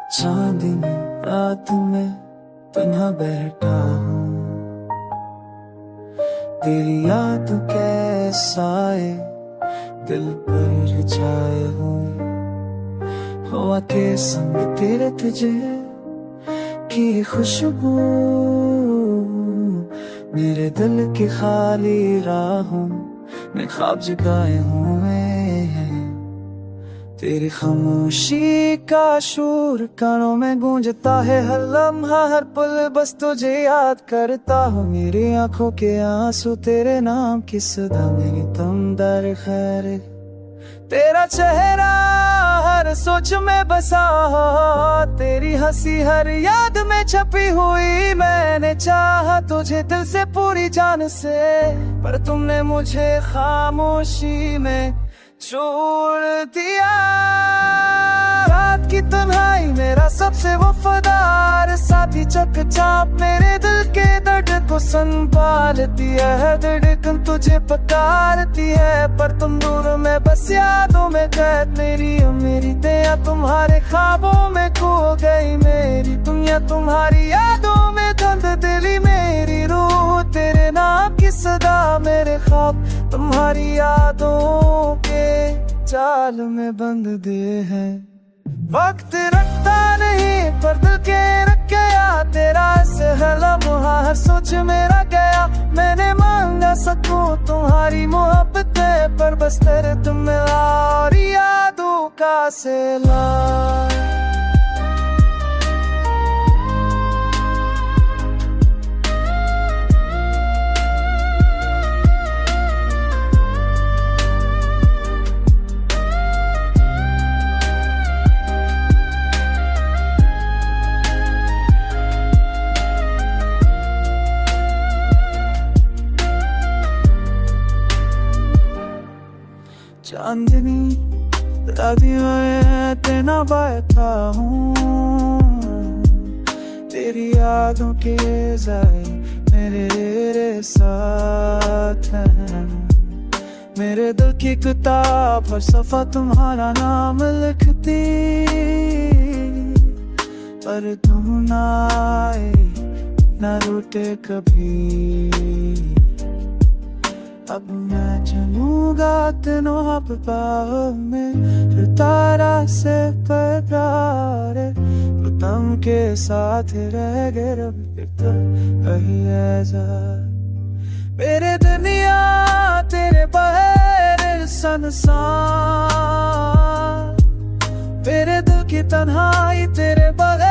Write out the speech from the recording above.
चांदनी रात में तन्हा बैठा हूँ, तेरी याद कैसाए दिल पर छाए हुए। हवा के संग तेरे तुझे की खुशबू मेरे दिल की खाली राहों में ख्वाब जगाए हुए हैं। तेरी खामोशी का शोर कानों में गूंजता है, हर लम्हा हर पल बस तुझे याद करता हूँ। मेरी आंखों के आंसू तेरे नाम की सदा, मेरी दमदार खैर तेरा चेहरा हर सोच में बसा, तेरी हंसी हर याद में छपी हुई। मैंने चाहा तुझे दिल से पूरी जान से, पर तुमने मुझे खामोशी में छोड़ दिया। रात की तन्हाई मेरा सबसे वफादार साथी, चुपचाप मेरे दिल के दर्द को संभालती है। धड़कन तुझे पुकारती है, पर तुम दूर में बस यादों में कैद। मेरी दया तुम्हारे ख्वाबों में खो गई, मेरी दुनिया तुम्हारी यादों में धंध दिली। मेरी रूह तेरे नाम की सदा, मेरे ख्वाब तुम्हारी यादों के जाल में बंद दे हैं। वक्त रखता नहीं पर दिल के रख गया, तेरा सहला मुहा हर सोच मेरा गया। मैंने मांगा सकूं तुम्हारी मोहब्बत, पर बस तेरे तुम मिला और यादों का सेला। चांदनी राती में तेना बैठा हूँ, तेरी यादों के जाए मेरे साथ है। मेरे दिल की किताब हर सफा तुम्हारा नाम लिखती, पर तुम ना आए ना रूठे कभी। अब मैं चलूंगा तेनों आप पाओ में, फिर तारा से प्यार तुम के साथ रह गए रब तो कहीं ऐसा। मेरे दुनिया तेरे बगैर संसार, मेरे दिल की तन्हाई तेरे बगैर